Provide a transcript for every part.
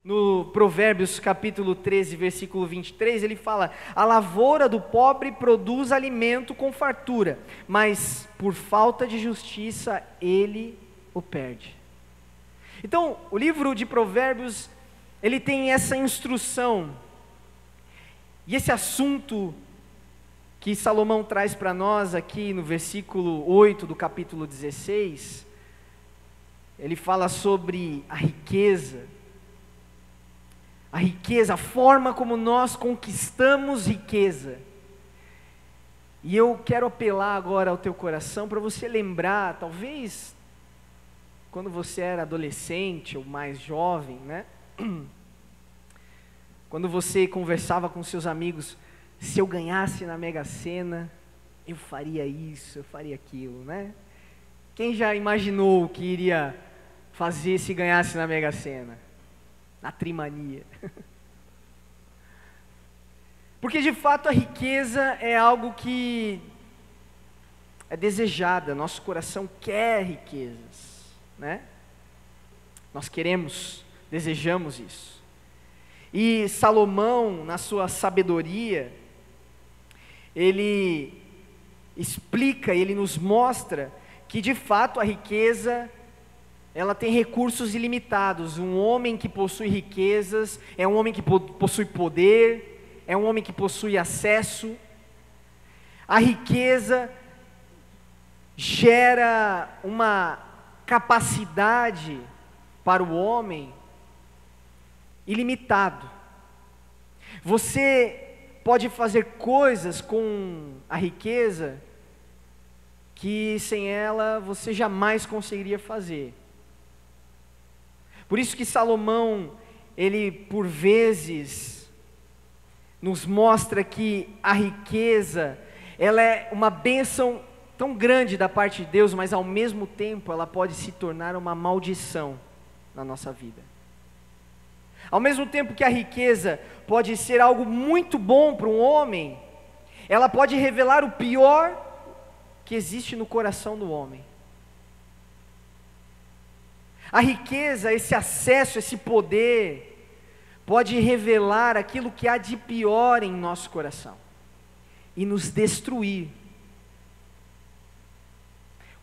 No Provérbios capítulo 13, versículo 23, ele fala: a lavoura do pobre produz alimento com fartura, mas por falta de justiça ele o perde. Então, o livro de Provérbios, ele tem essa instrução, e esse assunto que Salomão traz para nós aqui no versículo 8 do capítulo 16, ele fala sobre a riqueza, a forma como nós conquistamos riqueza. E eu quero apelar agora ao teu coração para você lembrar, talvez, quando você era adolescente ou mais jovem, né? Quando você conversava com seus amigos: se eu ganhasse na Mega Sena, eu faria isso, eu faria aquilo, né? Quem já imaginou o que iria fazer se ganhasse na Mega Sena? Na trimania. Porque de fato a riqueza é algo que é desejada, nosso coração quer riquezas, né? Nós queremos, desejamos isso. E Salomão, na sua sabedoria, ele explica, ele nos mostra que de fato a riqueza, ela tem recursos ilimitados. Um homem que possui riquezas é um homem que possui poder, é um homem que possui acesso. A riqueza gera uma capacidade para o homem ilimitado. Você pode fazer coisas com a riqueza que sem ela você jamais conseguiria fazer. Por isso que Salomão, ele por vezes nos mostra que a riqueza, ela é uma bênção tão grande da parte de Deus, mas ao mesmo tempo ela pode se tornar uma maldição na nossa vida. Ao mesmo tempo que a riqueza pode ser algo muito bom para um homem, ela pode revelar o pior que existe no coração do homem. A riqueza, esse acesso, esse poder, pode revelar aquilo que há de pior em nosso coração e nos destruir.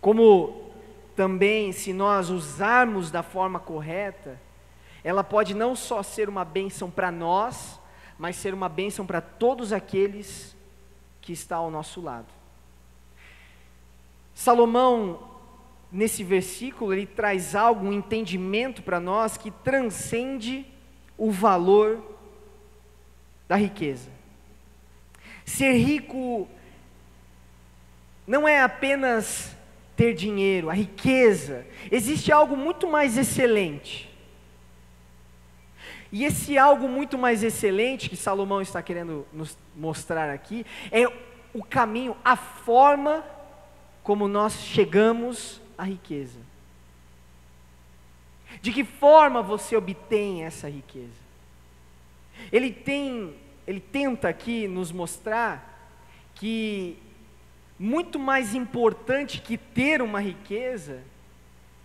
Como também, se nós usarmos da forma correta, ela pode não só ser uma bênção para nós, mas ser uma bênção para todos aqueles que estão ao nosso lado. Salomão, nesse versículo, ele traz algo, um entendimento para nós que transcende o valor da riqueza. Ser rico não é apenas ter dinheiro, a riqueza, existe algo muito mais excelente. E esse algo muito mais excelente que Salomão está querendo nos mostrar aqui, é o caminho, a forma como nós chegamos à riqueza. De que forma você obtém essa riqueza? Ele tenta aqui nos mostrar que muito mais importante que ter uma riqueza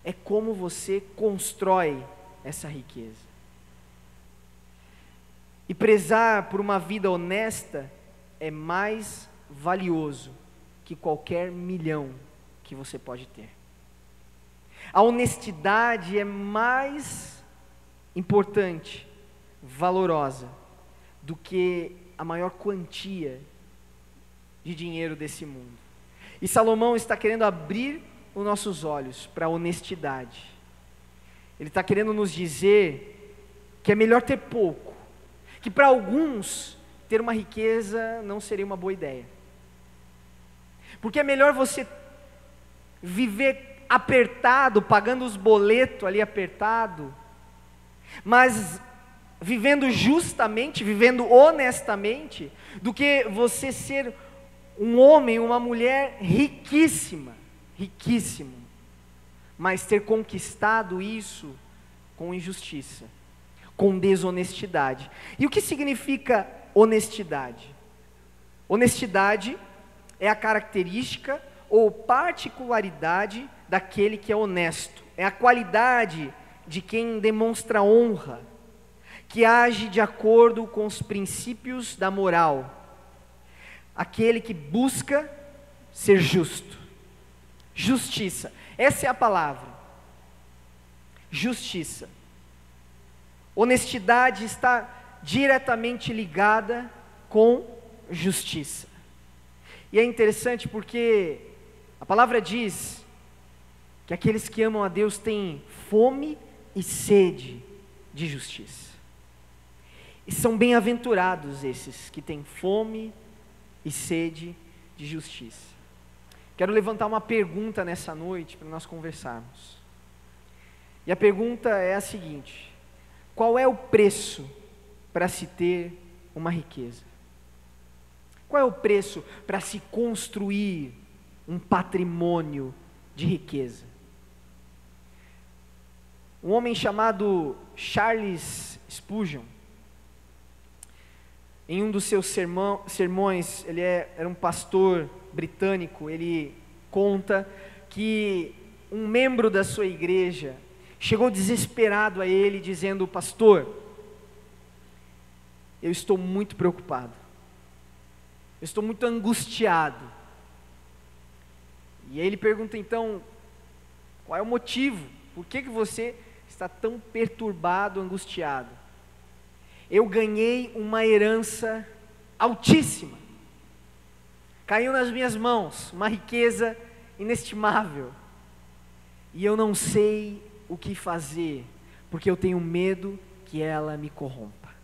é como você constrói essa riqueza. E prezar por uma vida honesta é mais valioso que qualquer milhão que você pode ter. A honestidade é mais importante, valorosa, do que a maior quantia de dinheiro desse mundo. E Salomão está querendo abrir os nossos olhos para a honestidade. Ele está querendo nos dizer que é melhor ter pouco, que para alguns ter uma riqueza não seria uma boa ideia, porque é melhor você viver apertado, pagando os boletos ali apertado, mas vivendo justamente, vivendo honestamente, do que você ser um homem, uma mulher riquíssima, riquíssimo, mas ter conquistado isso com injustiça, com desonestidade. E o que significa honestidade? Honestidade é a característica ou particularidade daquele que é honesto, é a qualidade de quem demonstra honra. que age de acordo com os princípios da moral, aquele que busca ser justo. Justiça, essa é a palavra. Justiça. Honestidade está diretamente ligada com justiça. E é interessante porque a palavra diz que aqueles que amam a Deus têm fome e sede de justiça. E são bem-aventurados esses que têm fome e sede de justiça. Quero levantar uma pergunta nessa noite para nós conversarmos. E a pergunta é a seguinte: qual é o preço para se ter uma riqueza? Qual é o preço para se construir um patrimônio de riqueza? Um homem chamado Charles Spurgeon, em um dos seus sermões, ele era um pastor britânico, ele conta que um membro da sua igreja chegou desesperado a ele, dizendo: pastor, eu estou muito preocupado, eu estou muito angustiado. E aí ele pergunta então, qual é o motivo? Por que você está tão perturbado, angustiado? Eu ganhei uma herança altíssima, caiu nas minhas mãos, uma riqueza inestimável, e eu não sei o que fazer, porque eu tenho medo que ela me corrompa.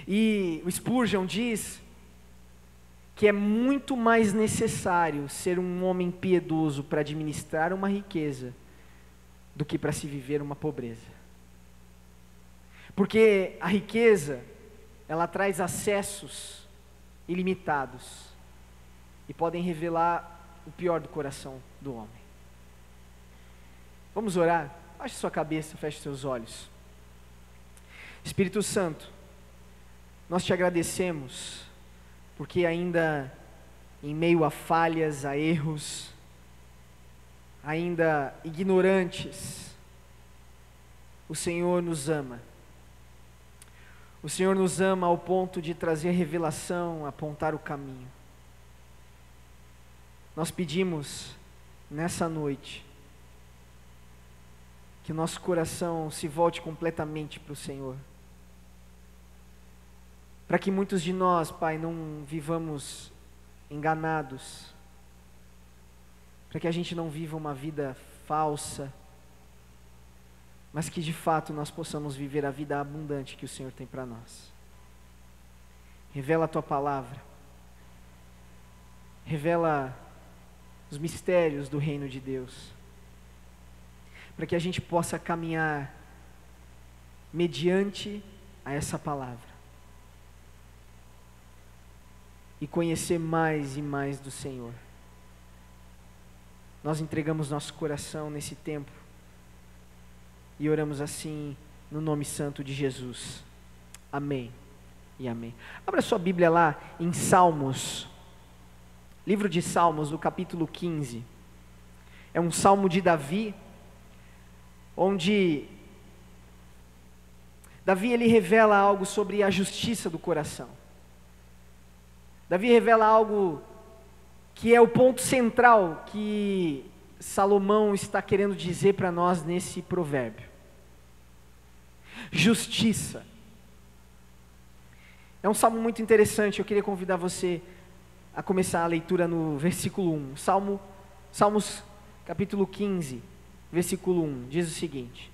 E o Spurgeon diz que é muito mais necessário ser um homem piedoso para administrar uma riqueza do que para se viver uma pobreza. Porque a riqueza, ela traz acessos ilimitados e podem revelar o pior do coração do homem. Vamos orar? Baixe sua cabeça, feche seus olhos. Espírito Santo, nós te agradecemos, porque ainda em meio a falhas, a erros, ainda ignorantes, o Senhor nos ama. O Senhor nos ama ao ponto de trazer revelação, apontar o caminho. Nós pedimos nessa noite que o nosso coração se volte completamente para o Senhor, para que muitos de nós, Pai, não vivamos enganados, para que a gente não viva uma vida falsa, mas que de fato nós possamos viver a vida abundante que o Senhor tem para nós. Revela a Tua palavra, revela os mistérios do reino de Deus, para que a gente possa caminhar mediante a essa palavra e conhecer mais e mais do Senhor. Nós entregamos nosso coração nesse tempo e oramos assim no nome santo de Jesus. Amém e amém. Abra sua Bíblia lá em Salmos, livro de Salmos, no capítulo 15. É um salmo de Davi, onde Davi ele revela algo sobre a justiça do coração. Davi revela algo que é o ponto central que Salomão está querendo dizer para nós nesse provérbio. Justiça. É um salmo muito interessante, eu queria convidar você a começar a leitura no versículo 1. Salmos capítulo 15, versículo 1, diz o seguinte: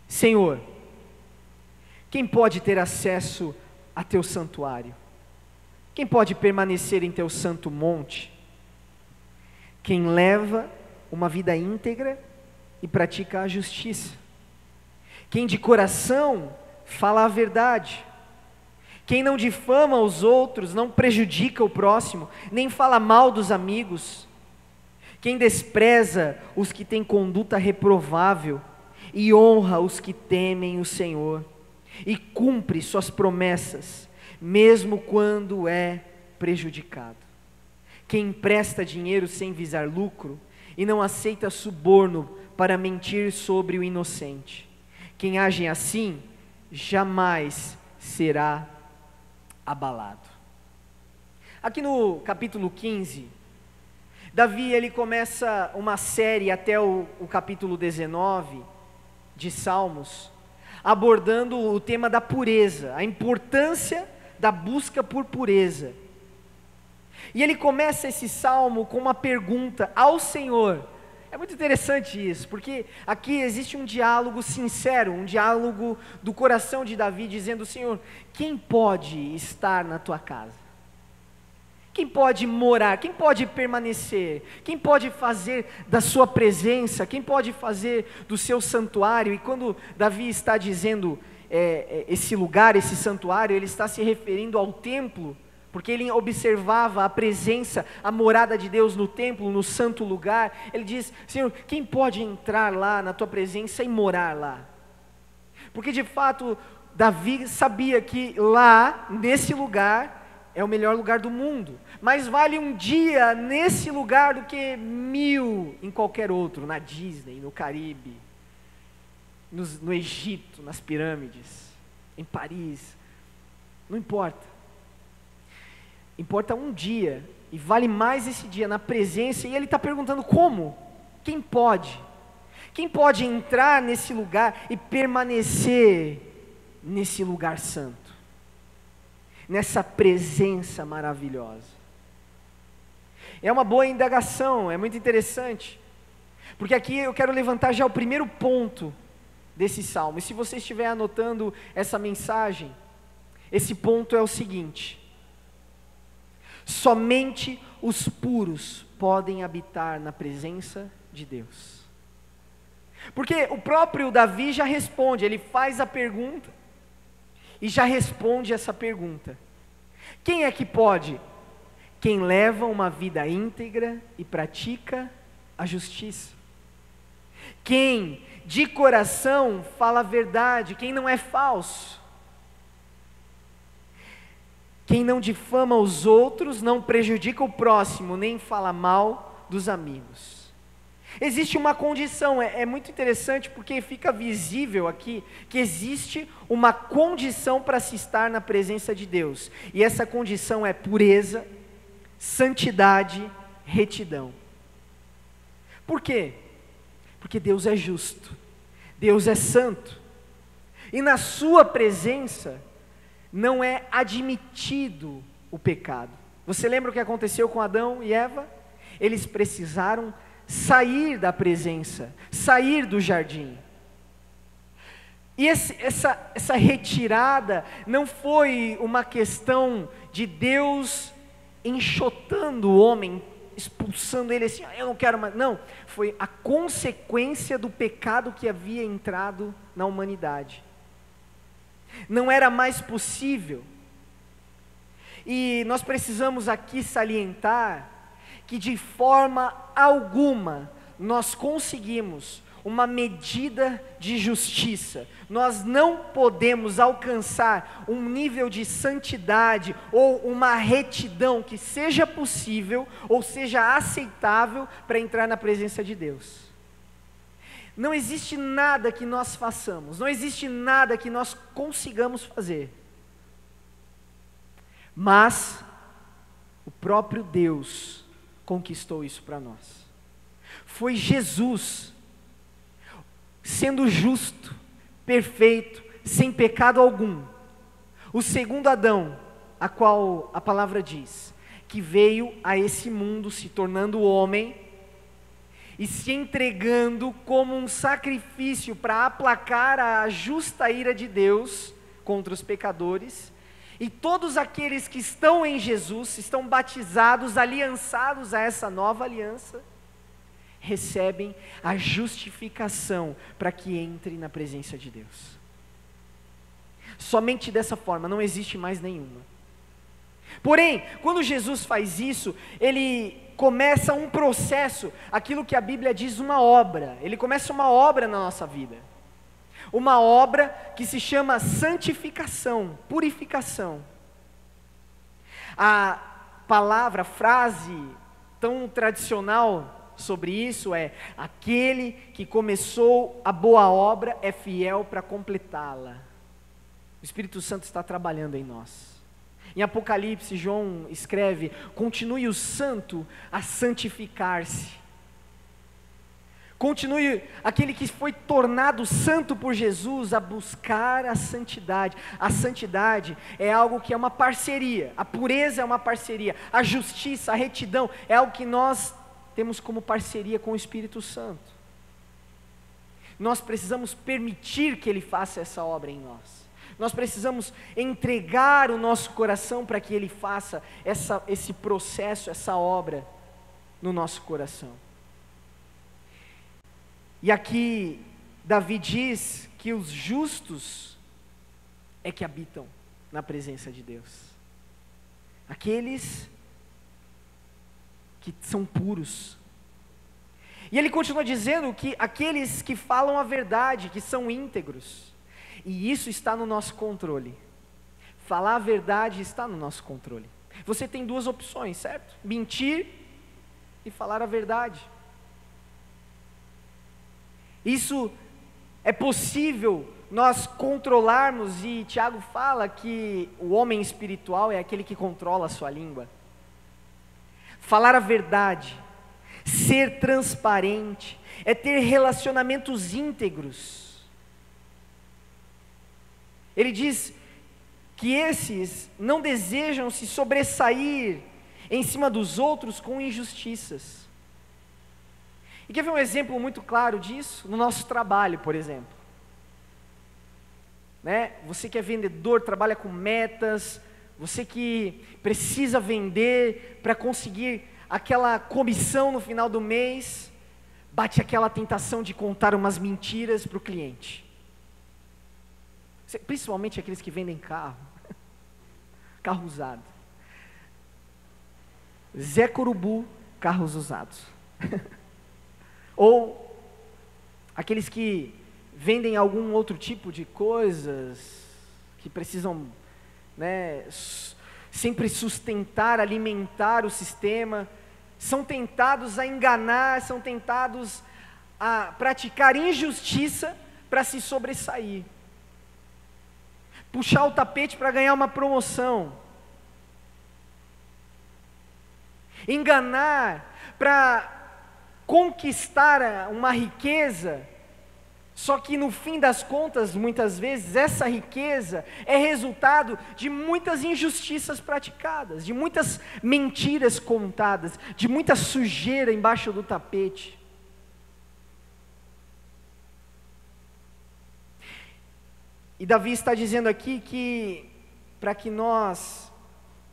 Senhor, quem pode ter acesso a teu santuário? Quem pode permanecer em teu santo monte? Quem leva uma vida íntegra e pratica a justiça. Quem de coração fala a verdade. Quem não difama os outros, não prejudica o próximo, nem fala mal dos amigos. Quem despreza os que têm conduta reprovável e honra os que temem o Senhor, e cumpre suas promessas, mesmo quando é prejudicado. Quem empresta dinheiro sem visar lucro e não aceita suborno para mentir sobre o inocente. Quem age assim jamais será abalado. Aqui no capítulo 15, Davi ele começa uma série até o capítulo 19 de Salmos, abordando o tema da pureza, a importância da busca por pureza. E ele começa esse salmo com uma pergunta ao Senhor. É muito interessante isso, porque aqui existe um diálogo sincero, um diálogo do coração de Davi, dizendo: Senhor, quem pode estar na tua casa? Quem pode morar? Quem pode permanecer? Quem pode fazer da sua presença? Quem pode fazer do seu santuário? E quando Davi está dizendo esse lugar, esse santuário, ele está se referindo ao templo, porque ele observava a presença, a morada de Deus no templo, no santo lugar. Ele diz: Senhor, quem pode entrar lá na tua presença e morar lá? Porque de fato Davi sabia que lá, nesse lugar, é o melhor lugar do mundo, mas vale um dia nesse lugar do que 1000 em qualquer outro, na Disney, no Caribe, no Egito, nas pirâmides, em Paris, não importa. Importa um dia, e vale mais esse dia na presença. E ele está perguntando como? Quem pode? Quem pode entrar nesse lugar e permanecer nesse lugar santo? Nessa presença maravilhosa? É uma boa indagação, é muito interessante, porque aqui eu quero levantar já o primeiro ponto desse salmo. E se você estiver anotando essa mensagem, esse ponto é o seguinte: somente os puros podem habitar na presença de Deus. Porque o próprio Davi já responde, ele faz a pergunta e já responde essa pergunta: quem é que pode? Quem leva uma vida íntegra e pratica a justiça. Quem de coração fala a verdade, quem não é falso. Quem não difama os outros, não prejudica o próximo, nem fala mal dos amigos. Existe uma condição, é muito interessante porque fica visível aqui que existe uma condição para se estar na presença de Deus. E essa condição é pureza, santidade, retidão. Por quê? Porque Deus é justo, Deus é santo, e na sua presença não é admitido o pecado. Você lembra o que aconteceu com Adão e Eva? Eles precisaram sair da presença, sair do jardim. E essa retirada não foi uma questão de Deus enxotando o homem, expulsando ele assim: eu não quero mais. Não, foi a consequência do pecado que havia entrado na humanidade. Não era mais possível. E nós precisamos aqui salientar que de forma alguma nós conseguimos uma medida de justiça. Nós não podemos alcançar um nível de santidade ou uma retidão que seja possível ou seja aceitável para entrar na presença de Deus. Não existe nada que nós façamos, não existe nada que nós consigamos fazer, mas o próprio Deus conquistou isso para nós. Foi Jesus, sendo justo, perfeito, sem pecado algum, o segundo Adão, a qual a palavra diz, que veio a esse mundo se tornando homem, e se entregando como um sacrifício para aplacar a justa ira de Deus contra os pecadores. E todos aqueles que estão em Jesus, estão batizados, aliançados a essa nova aliança, recebem a justificação para que entrem na presença de Deus. Somente dessa forma, não existe mais nenhuma. Porém, quando Jesus faz isso, ele começa um processo, aquilo que a Bíblia diz, uma obra. Ele começa uma obra na nossa vida. Uma obra que se chama santificação, purificação. A palavra, a frase tão tradicional, sobre isso é: aquele que começou a boa obra é fiel para completá-la. O Espírito Santo está trabalhando em nós. Em Apocalipse, João escreve: continue o santo a santificar-se. Continue aquele que foi tornado santo por Jesus a buscar a santidade. A santidade é algo que é uma parceria, a pureza é uma parceria, a justiça, a retidão é algo que nós temos como parceria com o Espírito Santo. Nós precisamos permitir que Ele faça essa obra em nós. Nós precisamos entregar o nosso coração para que Ele faça esse processo, essa obra no nosso coração. E aqui Davi diz que os justos é que habitam na presença de Deus. Aqueles que são puros. E ele continua dizendo que aqueles que falam a verdade, que são íntegros. E isso está no nosso controle. Falar a verdade está no nosso controle. Você tem duas opções, certo? Mentir e falar a verdade. Isso é possível nós controlarmos, e Tiago fala que o homem espiritual é aquele que controla a sua língua. Falar a verdade, ser transparente, é ter relacionamentos íntegros. Ele diz que esses não desejam se sobressair em cima dos outros com injustiças. E quer ver um exemplo muito claro disso? No nosso trabalho, por exemplo. Né? Você que é vendedor, trabalha com metas, você que precisa vender para conseguir aquela comissão no final do mês, bate aquela tentação de contar umas mentiras para o cliente. Principalmente aqueles que vendem carro, carro usado. Zé Corubu, carros usados. Ou aqueles que vendem algum outro tipo de coisas, que precisam, né, sempre sustentar, alimentar o sistema, são tentados a enganar, são tentados a praticar injustiça para se sobressair. Puxar o tapete para ganhar uma promoção. Enganar para conquistar uma riqueza, só que no fim das contas, muitas vezes, essa riqueza é resultado de muitas injustiças praticadas, de muitas mentiras contadas, de muita sujeira embaixo do tapete. E Davi está dizendo aqui que, para que nós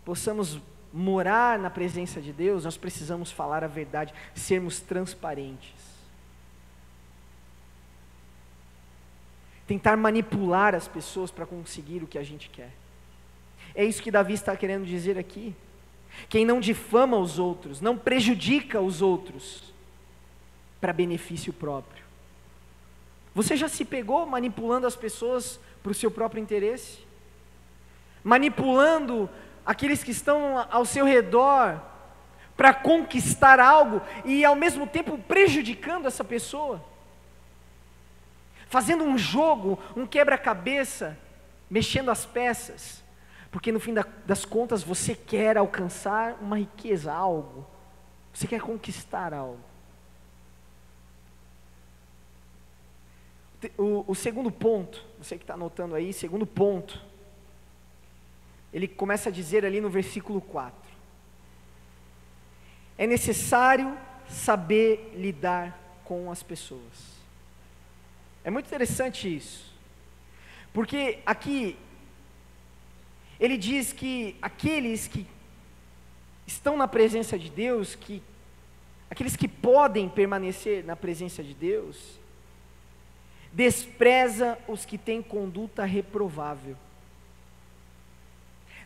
possamos morar na presença de Deus, nós precisamos falar a verdade, sermos transparentes. Tentar manipular as pessoas para conseguir o que a gente quer. É isso que Davi está querendo dizer aqui. Quem não difama os outros, não prejudica os outros, para benefício próprio. Você já se pegou manipulando as pessoas para o seu próprio interesse? Manipulando aqueles que estão ao seu redor para conquistar algo e ao mesmo tempo prejudicando essa pessoa? Fazendo um jogo, um quebra-cabeça, mexendo as peças, porque no fim das contas você quer alcançar uma riqueza, algo, você quer conquistar algo. O segundo ponto, você que está anotando aí, segundo ponto, ele começa a dizer ali no versículo 4, é necessário saber lidar com as pessoas. É muito interessante isso, porque aqui ele diz que aqueles que estão na presença de Deus, aqueles que podem permanecer na presença de Deus, despreza os que têm conduta reprovável.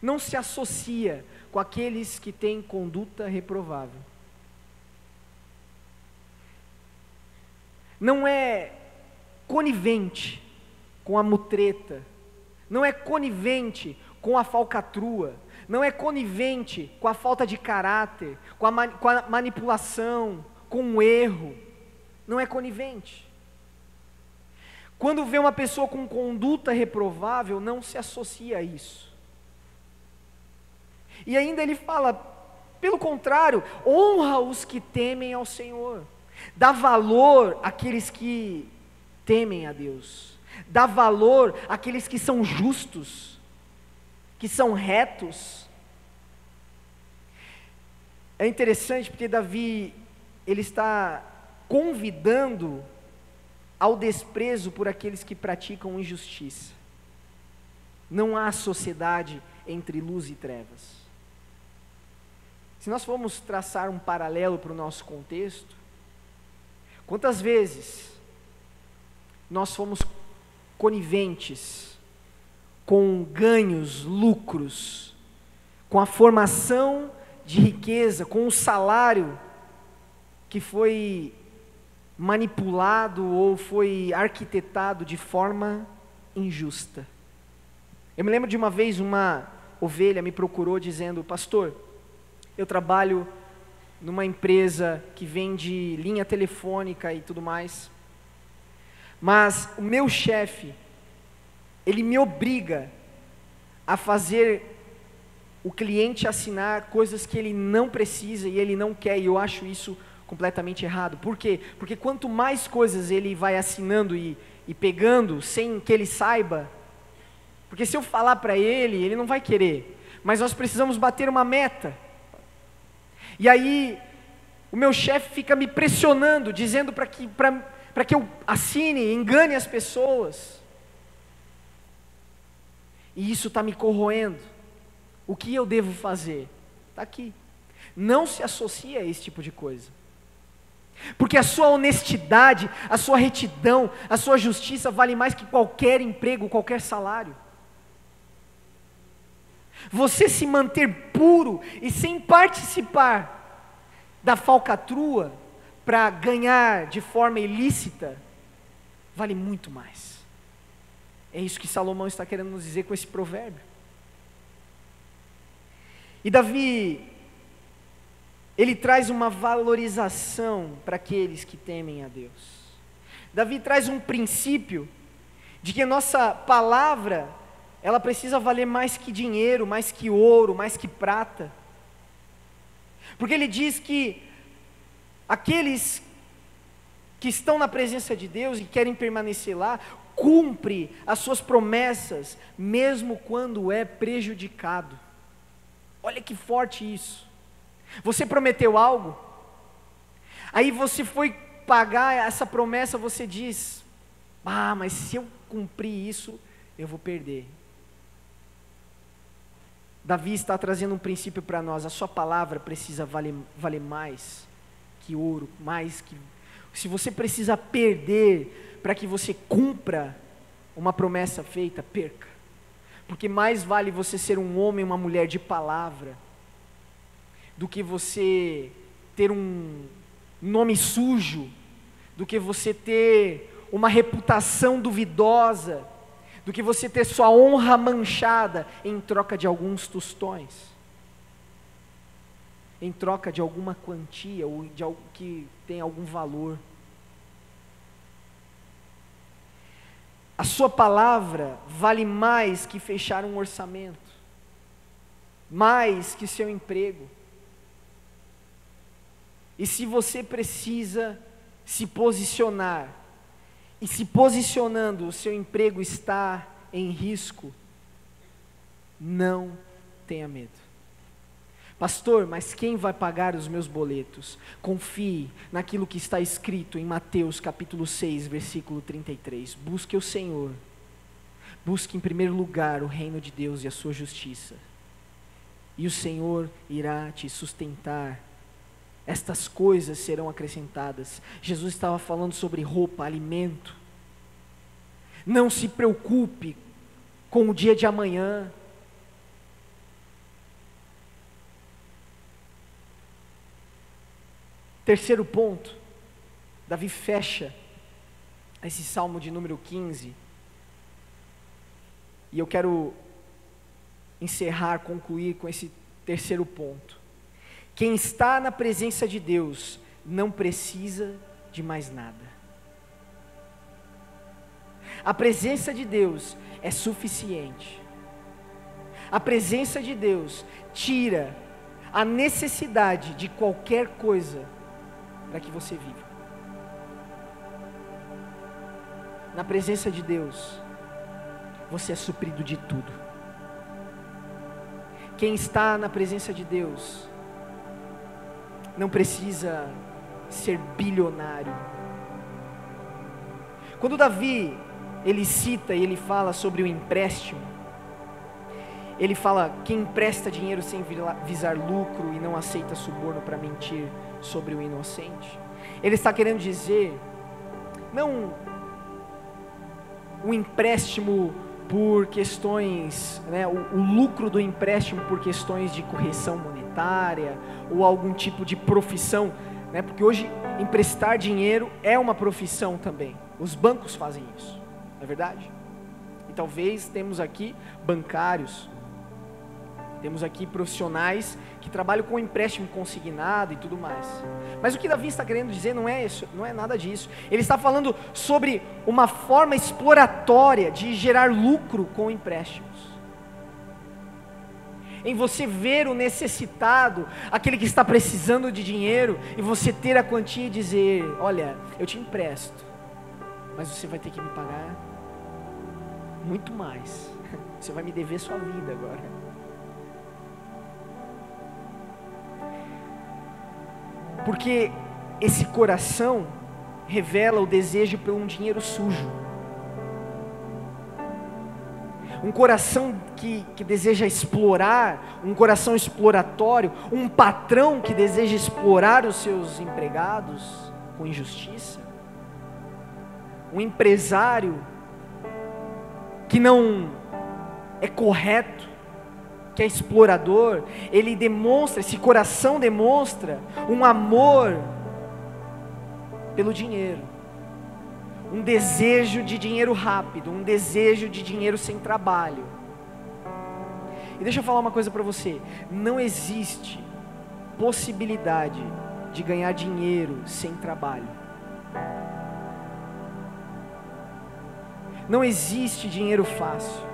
Não se associa com aqueles que têm conduta reprovável. Não é conivente com a mutreta, não é conivente com a falcatrua, não é conivente com a falta de caráter, com a manipulação, com o erro, não é conivente. Quando vê uma pessoa com conduta reprovável, não se associa a isso. E ainda ele fala, pelo contrário, honra os que temem ao Senhor, dá valor àqueles que temem a Deus, dá valor àqueles que são justos, que são retos. É interessante porque Davi, ele está convidando ao desprezo por aqueles que praticam injustiça. Não há sociedade entre luz e trevas. Se nós formos traçar um paralelo para o nosso contexto, quantas vezes nós fomos coniventes com ganhos, lucros, com a formação de riqueza, com o salário que foi manipulado ou foi arquitetado de forma injusta. Eu me lembro de uma vez uma ovelha me procurou dizendo: pastor, eu trabalho numa empresa que vende linha telefônica e tudo mais, mas o meu chefe, ele me obriga a fazer o cliente assinar coisas que ele não precisa e ele não quer, e eu acho isso completamente errado. Por quê? Porque quanto mais coisas ele vai assinando e pegando sem que ele saiba, porque se eu falar para ele, ele não vai querer, mas nós precisamos bater uma meta. E aí o meu chefe fica me pressionando, dizendo para que eu assine, engane as pessoas, e isso está me corroendo. O que eu devo fazer? Está aqui. Não se associe a esse tipo de coisa, porque a sua honestidade, a sua retidão, a sua justiça vale mais que qualquer emprego, qualquer salário. Você se manter puro e sem participar da falcatrua para ganhar de forma ilícita, vale muito mais. É isso que Salomão está querendo nos dizer com esse provérbio. E Davi, ele traz uma valorização para aqueles que temem a Deus. Davi traz um princípio de que a nossa palavra, ela precisa valer mais que dinheiro, mais que ouro, mais que prata. Porque ele diz que aqueles que estão na presença de Deus e querem permanecer lá, cumpre as suas promessas, mesmo quando é prejudicado. Olha que forte isso. Você prometeu algo, aí você foi pagar essa promessa, você diz: mas se eu cumprir isso, eu vou perder. Davi está trazendo um princípio para nós: a sua palavra precisa valer mais que ouro, mais que... Se você precisa perder para que você cumpra uma promessa feita, perca. Porque mais vale você ser um homem, uma mulher de palavra, do que você ter um nome sujo, do que você ter uma reputação duvidosa, do que você ter sua honra manchada em troca de alguns tostões, em troca de alguma quantia ou de algo que tem algum valor. A sua palavra vale mais que fechar um orçamento, mais que seu emprego. E se você precisa se posicionar, e se posicionando o seu emprego está em risco, não tenha medo. Pastor, mas quem vai pagar os meus boletos? Confie naquilo que está escrito em Mateus capítulo 6, versículo 33. Busque o Senhor, busque em primeiro lugar o reino de Deus e a sua justiça, e o Senhor irá te sustentar. Estas coisas serão acrescentadas. Jesus estava falando sobre roupa, alimento. Não se preocupe com o dia de amanhã. Terceiro ponto, Davi fecha esse salmo de número 15, e eu quero concluir com esse terceiro ponto. Quem está na presença de Deus não precisa de mais nada. A presença de Deus é suficiente. A presença de Deus tira a necessidade de qualquer coisa para que você viva. Na presença de Deus, você é suprido de tudo. Quem está na presença de Deus não precisa ser bilionário. Quando Davi, ele cita e ele fala sobre o empréstimo, ele fala: quem empresta dinheiro sem visar lucro e não aceita suborno para mentir sobre o inocente. Ele está querendo dizer, não o empréstimo por questões, o lucro do empréstimo por questões de correção monetária, ou algum tipo de profissão, porque hoje emprestar dinheiro é uma profissão também, os bancos fazem isso, não é verdade? E talvez temos aqui bancários, temos aqui profissionais que trabalham com empréstimo consignado e tudo mais. Mas o que Davi está querendo dizer não é isso, não é nada disso. Ele está falando sobre uma forma exploratória de gerar lucro com empréstimos. Em você ver o necessitado, aquele que está precisando de dinheiro, e você ter a quantia e dizer: olha, eu te empresto, mas você vai ter que me pagar muito mais. Você vai me dever sua vida agora. Porque esse coração revela o desejo por um dinheiro sujo. Um coração que deseja explorar, um coração exploratório, um patrão que deseja explorar os seus empregados com injustiça. Um empresário que não é correto, que é explorador. Ele demonstra, esse coração demonstra um amor pelo dinheiro, um desejo de dinheiro rápido, um desejo de dinheiro sem trabalho. E deixa eu falar uma coisa para você: não existe possibilidade de ganhar dinheiro sem trabalho. Não existe dinheiro fácil.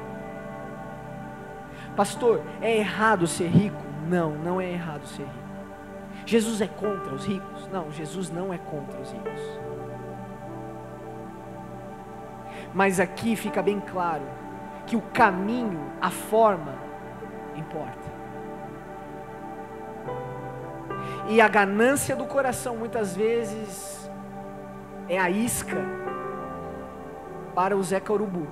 Pastor, é errado ser rico? Não, não é errado ser rico. Jesus é contra os ricos? Não, Jesus não é contra os ricos. Mas aqui fica bem claro que o caminho, a forma, importa. E a ganância do coração muitas vezes é a isca para o Zeca Urubu.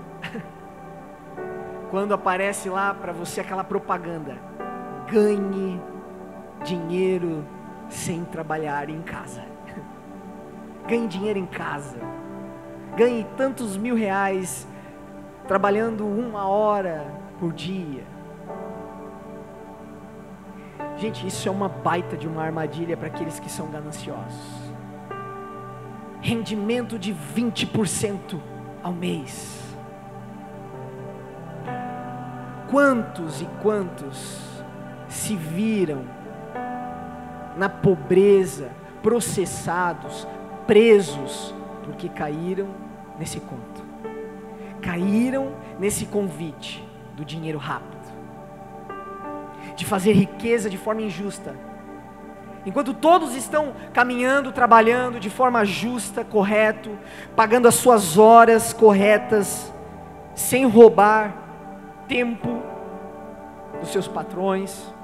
Quando aparece lá para você aquela propaganda: ganhe dinheiro sem trabalhar em casa. Ganhe dinheiro em casa. Ganhe tantos R$1.000 trabalhando 1 hora por dia. Gente, isso é uma baita de uma armadilha para aqueles que são gananciosos. Rendimento de 20% ao mês. Quantos e quantos se viram na pobreza, processados, presos, porque caíram nesse conto, caíram nesse convite do dinheiro rápido, de fazer riqueza de forma injusta, enquanto todos estão caminhando, trabalhando de forma justa, correto, pagando as suas horas corretas, sem roubar tempo dos seus patrões.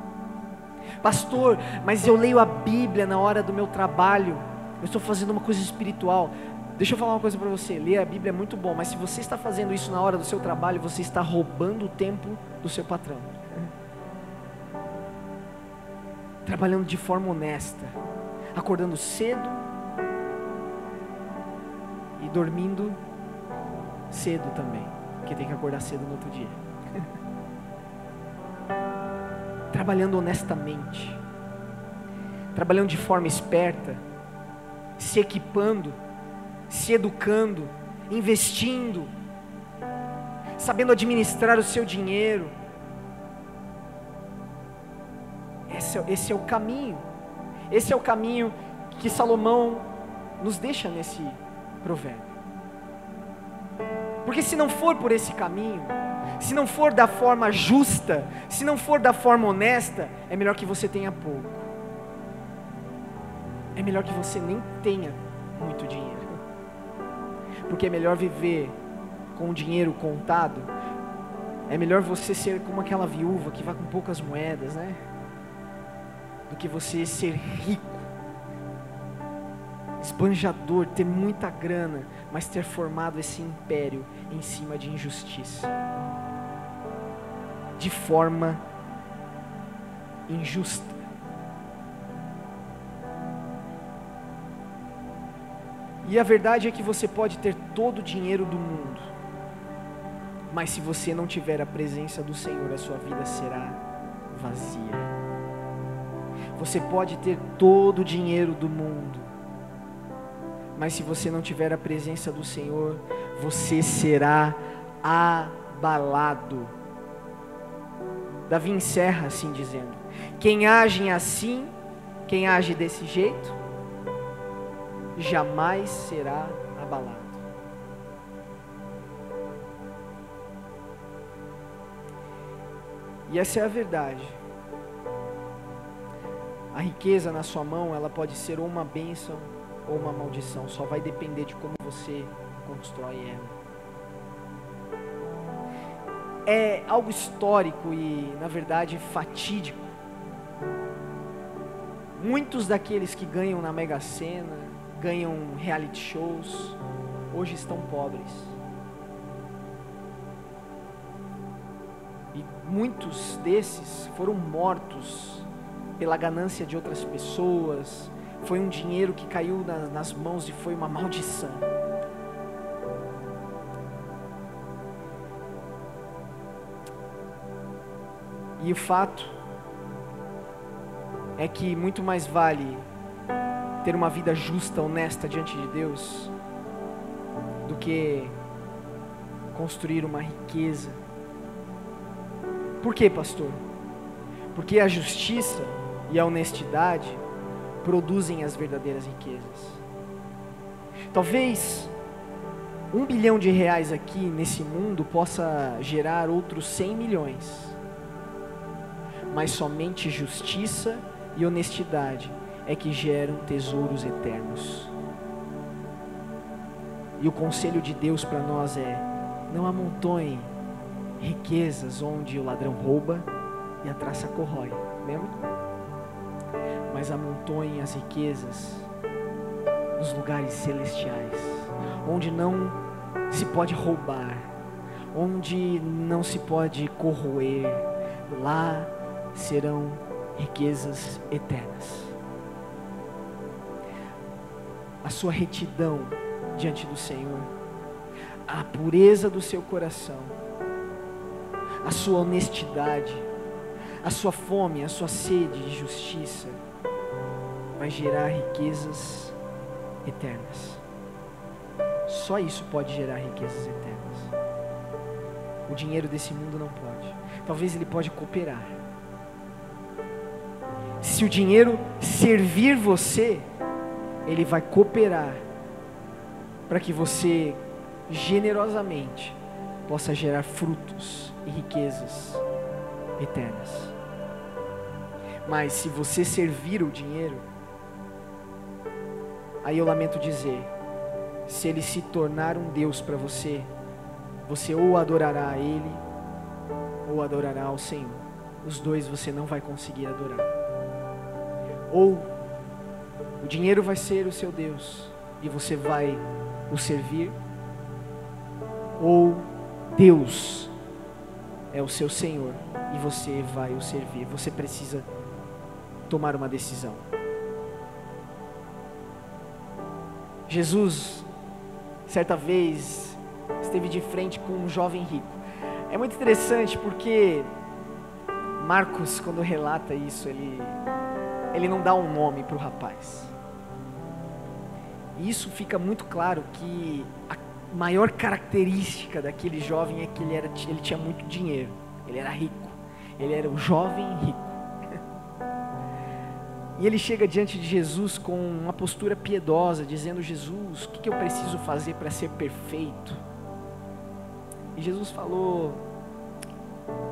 Pastor, mas eu leio a Bíblia na hora do meu trabalho, eu estou fazendo uma coisa espiritual. Deixa eu falar uma coisa para você: ler a Bíblia é muito bom, mas se você está fazendo isso na hora do seu trabalho, você está roubando o tempo do seu patrão. Trabalhando de forma honesta, acordando cedo e dormindo cedo também, porque tem que acordar cedo no outro dia. Trabalhando honestamente, trabalhando de forma esperta, se equipando, se educando, investindo, sabendo administrar o seu dinheiro. Esse é o caminho. Esse é o caminho que Salomão nos deixa nesse provérbio. Porque se não for por esse caminho, se não for da forma justa, se não for da forma honesta, é melhor que você tenha pouco. É melhor que você nem tenha muito dinheiro. Porque é melhor viver com o dinheiro contado. É melhor você ser como aquela viúva que vai com poucas moedas, né? Do que você ser rico, esbanjador, ter muita grana, mas ter formado esse império em cima de injustiça, de forma injusta. E a verdade é que você pode ter todo o dinheiro do mundo, mas se você não tiver a presença do Senhor, a sua vida será vazia. Você pode ter todo o dinheiro do mundo, mas se você não tiver a presença do Senhor, você será abalado. Davi encerra assim dizendo: quem age assim, quem age desse jeito, jamais será abalado. E essa é a verdade. A riqueza na sua mão, ela pode ser ou uma bênção ou uma maldição. Só vai depender de como você constrói ela. É algo histórico e, na verdade, fatídico. Muitos daqueles que ganham na Mega Sena, ganham reality shows, hoje estão pobres. E muitos desses foram mortos pela ganância de outras pessoas. Foi um dinheiro que caiu nas mãos e foi uma maldição. E o fato é que muito mais vale ter uma vida justa, honesta diante de Deus, do que construir uma riqueza. Por quê, pastor? Porque a justiça e a honestidade produzem as verdadeiras riquezas. Talvez R$1 bilhão aqui nesse mundo possa gerar outros 100 milhões. Mas somente justiça e honestidade é que geram tesouros eternos. E o conselho de Deus para nós é: não amontoe riquezas onde o ladrão rouba e a traça corrói, lembra? Mas amontoem as riquezas nos lugares celestiais, onde não se pode roubar, onde não se pode corroer. Lá serão riquezas eternas. A sua retidão diante do Senhor, a pureza do seu coração, a sua honestidade, a sua fome, a sua sede de justiça vai gerar riquezas eternas. Só isso pode gerar riquezas eternas. O dinheiro desse mundo não pode. Talvez ele pode cooperar. Se o dinheiro servir você, ele vai cooperar para que você generosamente possa gerar frutos e riquezas eternas. Mas se você servir o dinheiro, aí eu lamento dizer, se ele se tornar um Deus para você, você ou adorará a ele ou adorará ao Senhor. Os dois você não vai conseguir adorar. Ou o dinheiro vai ser o seu Deus e você vai o servir, ou Deus é o seu Senhor e você vai o servir. Você precisa tomar uma decisão. Jesus, certa vez, esteve de frente com um jovem rico. É muito interessante porque Marcos, quando relata isso, ele não dá um nome para o rapaz. E isso fica muito claro que a maior característica daquele jovem é que ele tinha muito dinheiro, ele era rico, ele era um jovem rico. E ele chega diante de Jesus com uma postura piedosa, dizendo: Jesus, o que eu preciso fazer para ser perfeito? E Jesus falou: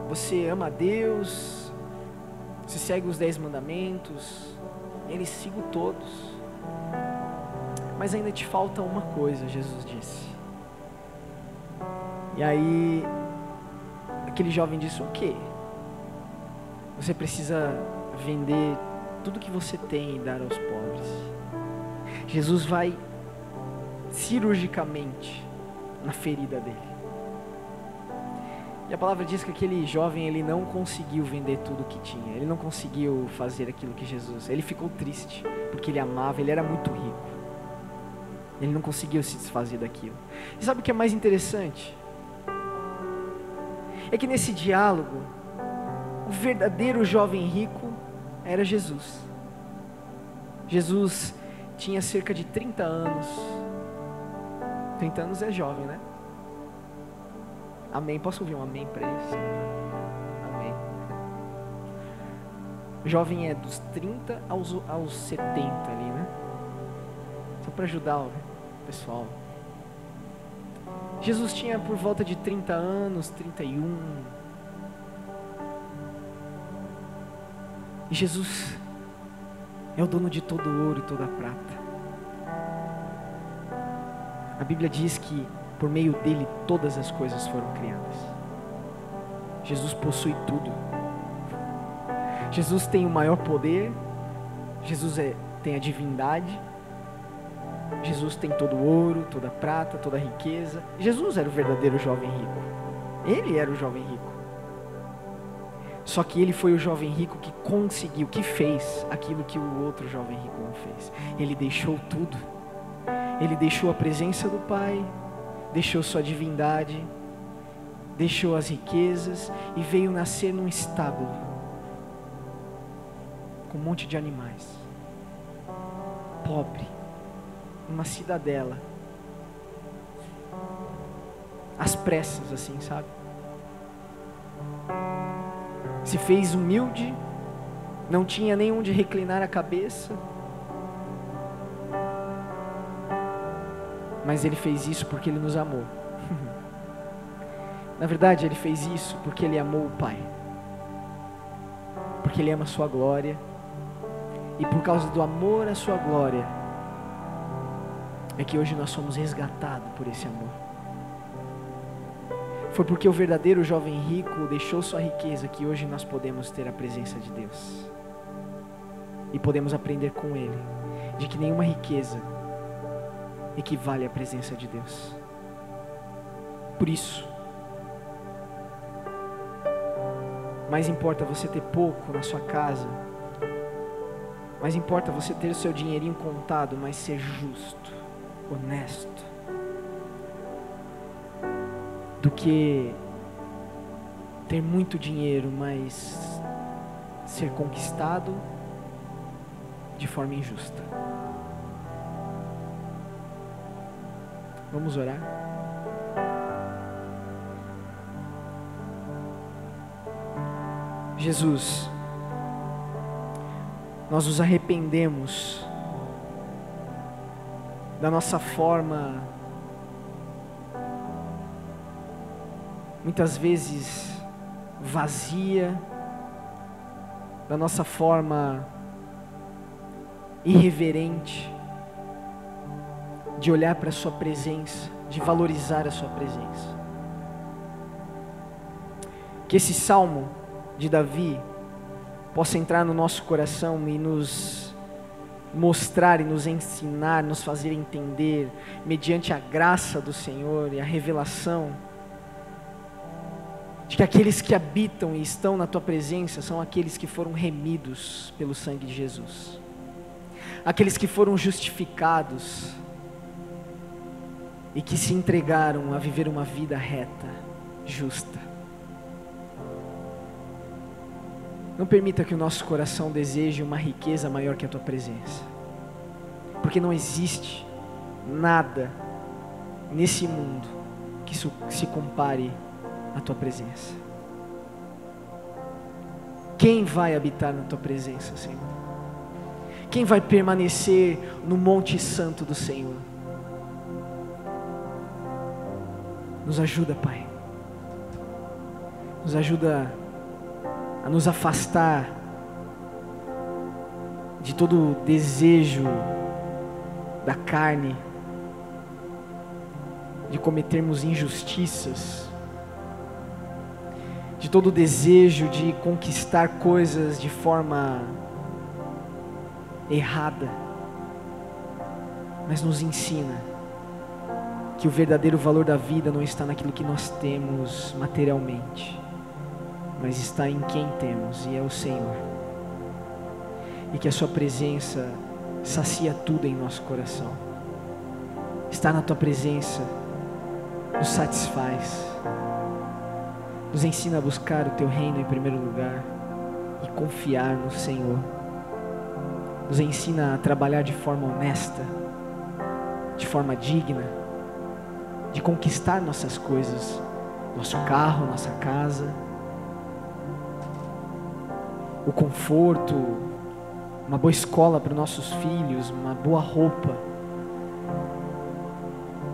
você ama a Deus, você segue os 10 mandamentos, eles sigo todos, mas ainda te falta uma coisa, Jesus disse. E aí, aquele jovem disse: o quê? Você precisa vender tudo que você tem e dar aos pobres. Jesus vai cirurgicamente na ferida dele. E a palavra diz que aquele jovem, ele não conseguiu vender tudo que tinha. Ele não conseguiu fazer aquilo que Jesus... Ele ficou triste, porque ele amava, ele era muito rico. Ele não conseguiu se desfazer daquilo. E sabe o que é mais interessante? É que nesse diálogo, o verdadeiro jovem rico era Jesus. Jesus tinha cerca de 30 anos. 30 anos é jovem, né? Amém. Posso ouvir um amém para isso? Amém. Jovem é dos 30 aos 70 ali, né? Só para ajudar o pessoal. Jesus tinha por volta de 30 anos, 31. E Jesus é o dono de todo o ouro e toda a prata. A Bíblia diz que por meio dele todas as coisas foram criadas. Jesus possui tudo. Jesus tem o maior poder. Jesus tem a divindade. Jesus tem todo o ouro, toda a prata, toda a riqueza. Jesus era o verdadeiro jovem rico. Ele era o jovem rico. Só que ele foi o jovem rico que conseguiu, que fez aquilo que o outro jovem rico não fez. Ele deixou tudo. Ele deixou a presença do Pai, deixou sua divindade, deixou as riquezas e veio nascer num estábulo com um monte de animais, pobre, numa cidadela, às pressas, assim, sabe? Se fez humilde, não tinha nem onde reclinar a cabeça, mas ele fez isso porque ele nos amou. Na verdade, ele fez isso porque ele amou o Pai, porque ele ama a sua glória, e por causa do amor à sua glória é que hoje nós somos resgatados por esse amor. Foi porque o verdadeiro jovem rico deixou sua riqueza que hoje nós podemos ter a presença de Deus e podemos aprender com ele de que nenhuma riqueza equivale à presença de Deus. Por isso, mais importa você ter pouco na sua casa, mais importa você ter o seu dinheirinho contado, mas ser justo, honesto, do que ter muito dinheiro, mas ser conquistado de forma injusta. Vamos orar? Jesus, nós nos arrependemos da nossa forma, muitas vezes vazia, da nossa forma irreverente de olhar para a sua presença, de valorizar a sua presença. Que esse salmo de Davi possa entrar no nosso coração e nos mostrar e nos ensinar, nos fazer entender, mediante a graça do Senhor e a revelação, de que aqueles que habitam e estão na tua presença são aqueles que foram remidos pelo sangue de Jesus, aqueles que foram justificados e que se entregaram a viver uma vida reta, justa. Não permita que o nosso coração deseje uma riqueza maior que a tua presença, porque não existe nada nesse mundo que se compare à tua presença. Quem vai habitar na tua presença, Senhor? Quem vai permanecer no Monte Santo do Senhor? Nos ajuda, Pai. Nos ajuda a nos afastar de todo desejo da carne, de cometermos injustiças, de todo desejo de conquistar coisas de forma errada, mas nos ensina que o verdadeiro valor da vida não está naquilo que nós temos materialmente, mas está em quem temos, e é o Senhor. E que a sua presença sacia tudo em nosso coração. Estar na tua presença nos satisfaz. Nos ensina a buscar o teu reino em primeiro lugar e confiar no Senhor. Nos ensina a trabalhar de forma honesta, de forma digna, de conquistar nossas coisas, nosso carro, nossa casa, o conforto, uma boa escola para os nossos filhos, uma boa roupa,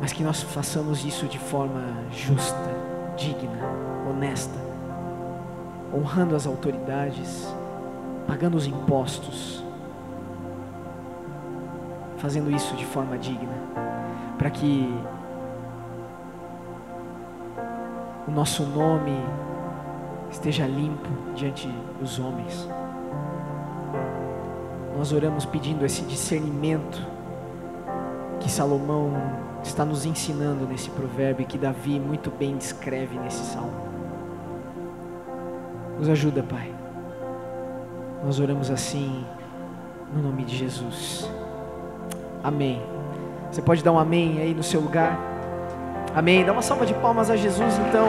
mas que nós façamos isso de forma justa, digna, honesta, honrando as autoridades, pagando os impostos, fazendo isso de forma digna, para que o nosso nome esteja limpo diante dos homens. Nós oramos pedindo esse discernimento que Salomão está nos ensinando nesse provérbio e que Davi muito bem descreve nesse salmo. Nos ajuda, Pai. Nós oramos assim no nome de Jesus. Amém. Você pode dar um amém aí no seu lugar? Amém. Dá uma salva de palmas a Jesus então.